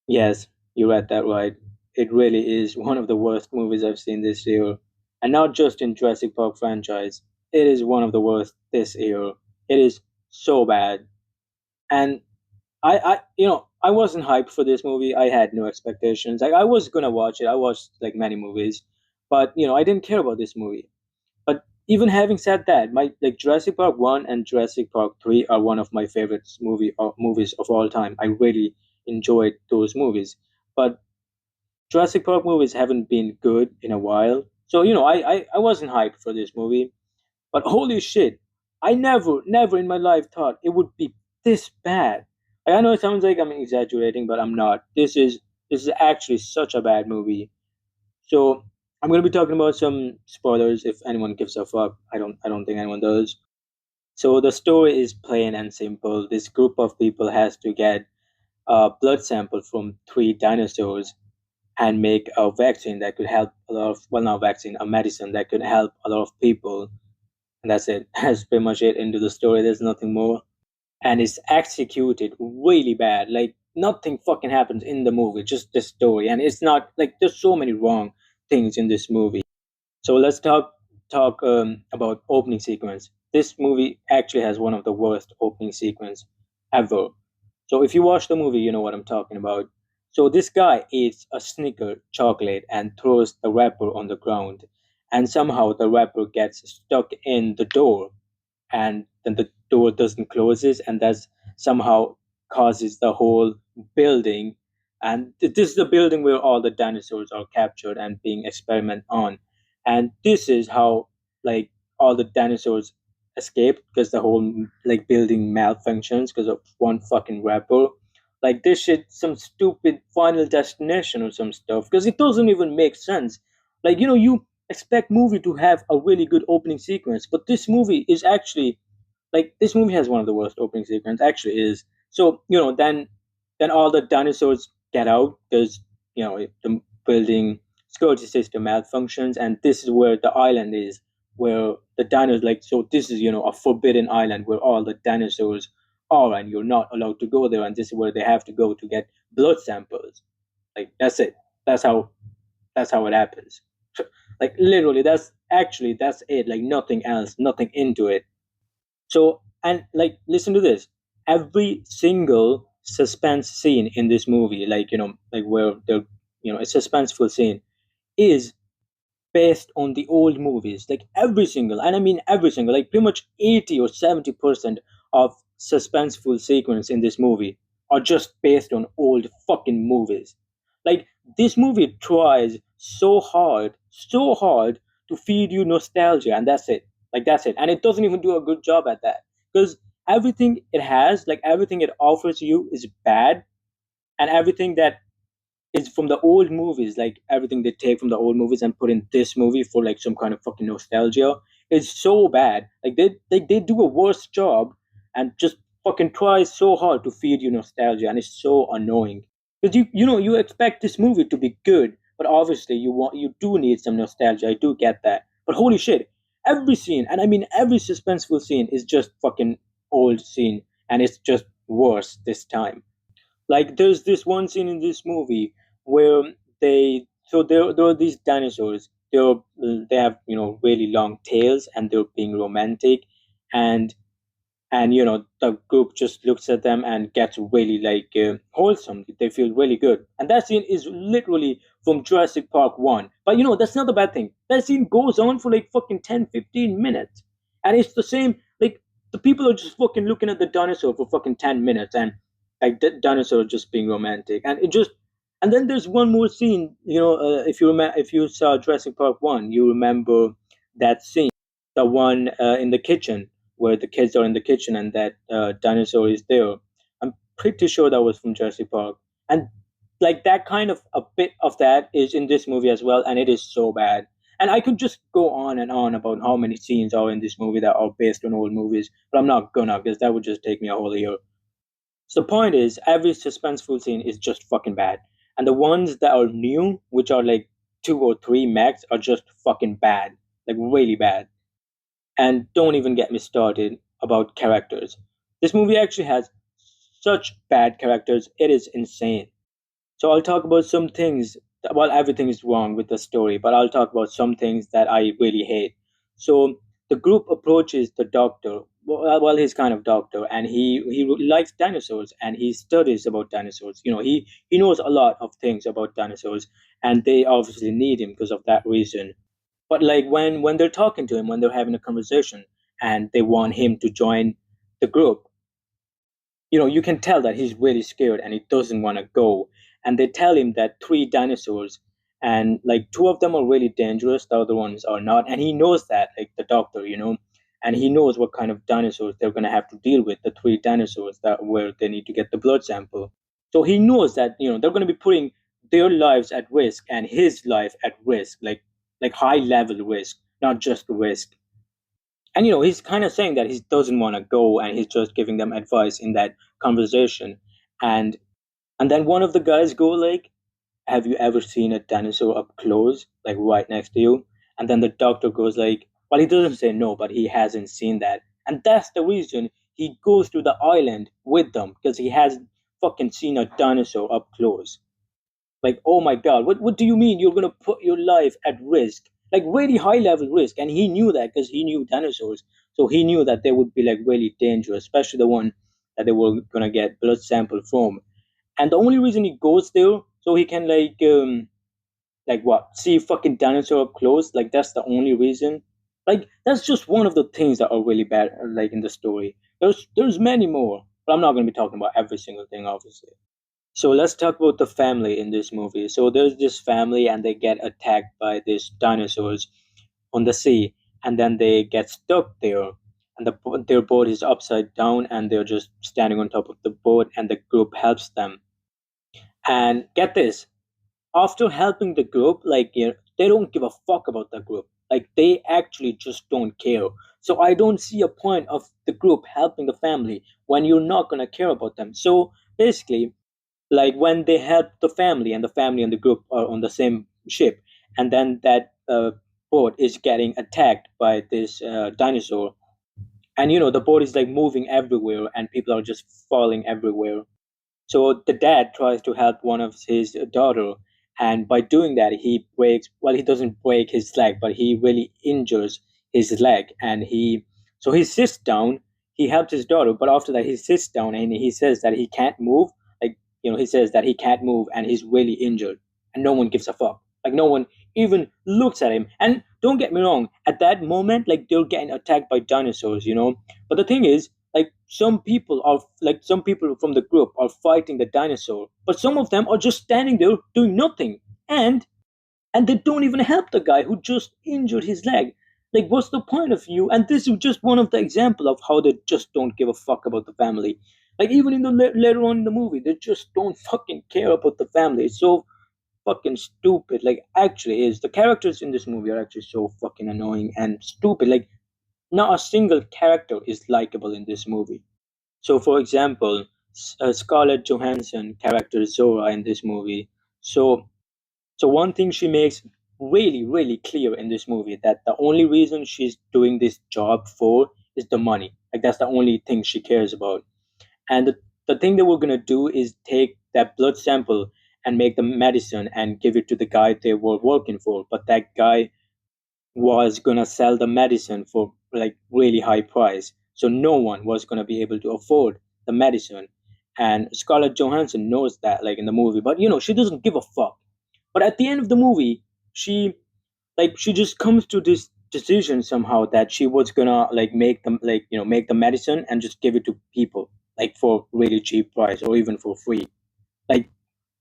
Yes, you read that right. It really is one of the worst movies I've seen this year. And not just in Jurassic Park franchise. It is one of the worst this year. It is so bad. And I wasn't hyped for this movie. I had no expectations. Like I was gonna watch it. I watched like many movies, but I didn't care about this movie. But even having said that, my like Jurassic Park 1 and Jurassic Park 3 are one of my favorite movies of all time. I really enjoyed those movies. But Jurassic Park movies haven't been good in a while. So, I wasn't hyped for this movie. But holy shit, I never in my life thought it would be this bad. Like, I know it sounds like I'm exaggerating, but I'm not. This is actually such a bad movie. So I'm gonna be talking about some spoilers if anyone gives a fuck. I don't think anyone does. So the story is plain and simple. This group of people has to get a blood sample from three dinosaurs and make a vaccine that could help a lot of, well, not vaccine, a medicine that could help a lot of people. And that's it. That's pretty much it into the story. There's nothing more. And it's executed really bad. Like nothing fucking happens in the movie, just the story. And it's not like there's so many wrong things in this movie. So let's talk about opening sequence. This movie actually has one of the worst opening sequence ever. So if you watch the movie, you know what I'm talking about. So this guy eats a Snicker chocolate and throws the wrapper on the ground, and somehow the wrapper gets stuck in the door, and then the door doesn't closes, and that's somehow causes the whole building. And this is the building where all the dinosaurs are captured and being experimented on, and this is how like all the dinosaurs escape because the whole like building malfunctions because of one fucking wrapper. Like this shit some stupid final destination or some stuff because it doesn't even make sense. Like you expect movie to have a really good opening sequence, but this movie is actually like this movie has one of the worst opening sequence actually is. So then all the dinosaurs get out because the building security system malfunctions, and this is where the island is where the dinosaurs, like, so this is a forbidden island where all the dinosaurs are, and you're not allowed to go there, and this is where they have to go to get blood samples. Like that's it. That's how it happens. Like literally that's it. Like nothing else, nothing into it. So, and like, listen to this. Every single suspense scene in this movie, like, like where a suspenseful scene is based on the old movies. Like every single, and I mean every single, like pretty much 80 or 70% of suspenseful sequence in this movie are just based on old fucking movies. Like this movie tries so hard to feed you nostalgia, and that's it. Like that's it. And it doesn't even do a good job at that. Because everything it has, like everything it offers you is bad, and everything that is from the old movies, like everything they take from the old movies and put in this movie for like some kind of fucking nostalgia is so bad. Like they do a worse job and just fucking try so hard to feed you nostalgia, and it's so annoying. Because you expect this movie to be good, but obviously you do need some nostalgia. I do get that. But holy shit, every scene, and I mean every suspenseful scene is just fucking old scene, and it's just worse this time. Like there's this one scene in this movie where there are these dinosaurs. They have really long tails and they're being romantic, and the group just looks at them and gets really like wholesome. They feel really good, and that scene is literally from Jurassic Park 1. But that's not the bad thing. That scene goes on for like fucking 10-15 minutes, and it's the same. Like the people are just fucking looking at the dinosaur for fucking 10 minutes, and like the dinosaur just being romantic, and it just. And then there's one more scene. If you saw Jurassic Park 1, you remember that scene, the one in the kitchen where the kids are in the kitchen and that dinosaur is there. I'm pretty sure that was from Jurassic Park. And like that kind of a bit of that is in this movie as well, and it is so bad. And I could just go on and on about how many scenes are in this movie that are based on old movies, but I'm not gonna because that would just take me a whole year. So the point is, every suspenseful scene is just fucking bad, and the ones that are new, which are like two or three max, are just fucking bad, like really bad. And don't even get me started about characters. This movie actually has such bad characters, it is insane. So I'll talk about some things. Well, everything is wrong with the story, but I'll talk about some things that I really hate. So the group approaches the doctor. Well, he's kind of doctor, and he likes dinosaurs, and he studies about dinosaurs. He knows a lot of things about dinosaurs, and they obviously need him because of that reason. But like when they're talking to him, when they're having a conversation, and they want him to join the group, you can tell that he's really scared and he doesn't want to go. And they tell him that three dinosaurs, and like two of them are really dangerous, the other ones are not. And he knows that, like the doctor, and he knows what kind of dinosaurs they're going to have to deal with, the three dinosaurs that where they need to get the blood sample. So he knows that, they're going to be putting their lives at risk and his life at risk, like high level risk, not just risk. And he's kind of saying that he doesn't want to go, and he's just giving them advice in that conversation. And and then one of the guys go like, have you ever seen a dinosaur up close, like right next to you? And then the doctor goes like, well, he doesn't say no, but he hasn't seen that. And that's the reason he goes to the island with them, because he hasn't fucking seen a dinosaur up close. Like, oh my god, what do you mean you're gonna put your life at risk? Like really high level risk. And he knew that because he knew dinosaurs. So he knew that they would be like really dangerous, especially the one that they were gonna get blood sample from. And the only reason he goes there, so he can like what, see fucking dinosaur up close. Like that's the only reason. Like that's just one of the things that are really bad, like in the story. There's many more, but I'm not gonna be talking about every single thing, obviously. So let's talk about the family in this movie. So there's this family, and they get attacked by these dinosaurs on the sea, and then they get stuck there. And their boat is upside down, and they're just standing on top of the boat, and the group helps them. And get this, after helping the group, like they don't give a fuck about the group. Like they actually just don't care. So I don't see a point of the group helping the family when you're not gonna care about them. So basically, like when they help the family, and the family and the group are on the same ship, and then that boat is getting attacked by this dinosaur, and the boat is like moving everywhere, and people are just falling everywhere. So the dad tries to help one of his daughter, and by doing that, he breaks. Well, he doesn't break his leg, but he really injures his leg, and he sits down. He helps his daughter, but after that, he sits down and he says that he can't move. Like he says that he can't move, and he's really injured, and no one gives a fuck. Like no one even looks at him. And don't get me wrong, at that moment, like they're getting attacked by dinosaurs. But the thing is, some people from the group are fighting the dinosaur, but some of them are just standing there doing nothing. And and they don't even help the guy who just injured his leg. Like what's the point of you? And this is just one of the example of how they just don't give a fuck about the family. Like even in the later on in the movie, they just don't fucking care about the family. It's so fucking stupid. Like actually is the characters in this movie are actually so fucking annoying and stupid. Like not a single character is likable in this movie. So, for example, Scarlett Johansson character Zora in this movie. So, so one thing she makes really, really clear in this movie, that the only reason she's doing this job for is the money. Like that's the only thing she cares about. And the thing that we're gonna do is take that blood sample and make the medicine and give it to the guy they were working for. But that guy was gonna sell the medicine for like really high price, so no one was gonna be able to afford the medicine. And Scarlett Johansson knows that, like in the movie, but she doesn't give a fuck. But at the end of the movie, she she just comes to this decision somehow that she was gonna like make them like make the medicine and just give it to people like for really cheap price or even for free. Like,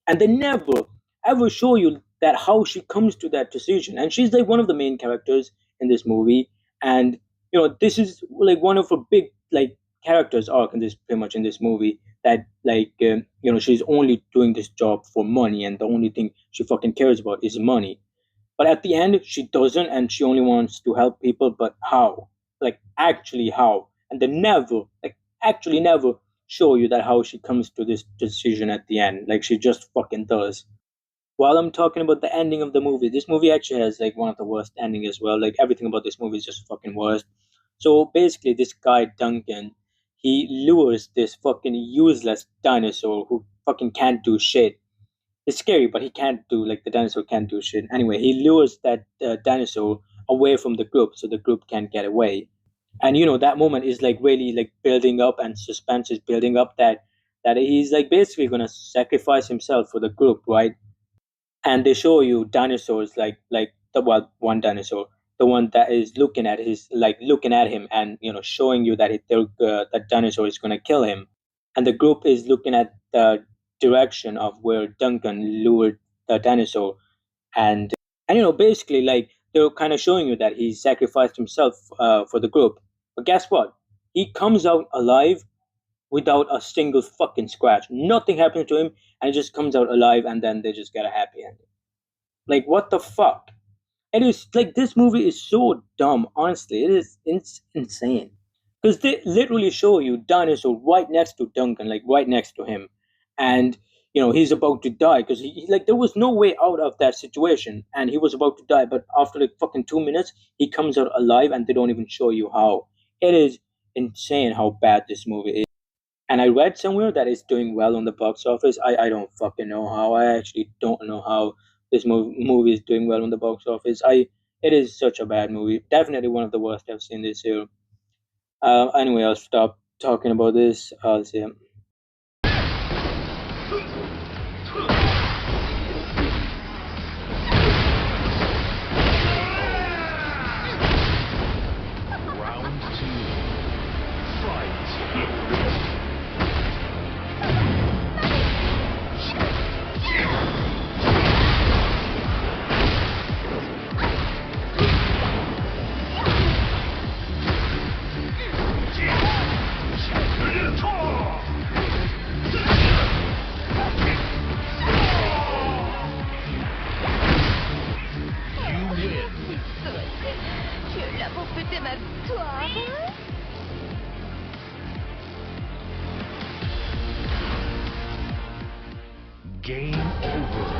and they never ever show you that how she comes to that decision. And she's like one of the main characters in this movie. And this is like one of her big like characters arc in this, pretty much in this movie, that she's only doing this job for money, and the only thing she fucking cares about is money. But at the end she doesn't, and she only wants to help people. But how? Like actually how? And they never, like actually never show you that how she comes to this decision at the end. Like she just fucking does. While I'm talking about the ending of the movie, this movie actually has like one of the worst ending as well. Like everything about this movie is just fucking worst. So basically, this guy Duncan, he lures this fucking useless dinosaur who fucking can't do shit. It's scary, but he can't do like the dinosaur can't do shit. Anyway, he lures that dinosaur away from the group so the group can't get away. And that moment is like really like building up, and suspense is building up that he's like basically gonna sacrifice himself for the group, right? And they show you dinosaurs like the one dinosaur, the one that is looking at his like looking at him, and showing you that that dinosaur is gonna kill him, and the group is looking at the direction of where Duncan lured the dinosaur, and basically like they're kind of showing you that he sacrificed himself for the group. But guess what? He comes out alive without a single fucking scratch. Nothing happened to him, and he just comes out alive, and then they just get a happy ending. Like, what the fuck? It is like this movie is so dumb. Honestly, it's insane because they literally show you dinosaur right next to Duncan, like right next to him, and he's about to die because like there was no way out of that situation, and he was about to die. But after like fucking 2 minutes, he comes out alive, and they don't even show you how. It is insane how bad this movie is. And I read somewhere that it's doing well on the box office. I don't fucking know how. I actually don't know how this movie is doing well on the box office. It is such a bad movie. Definitely one of the worst I've seen this year. Anyway, I'll stop talking about this. I'll see. Round two. Fight. Tu l'as pour fêter ma victoire. Game over.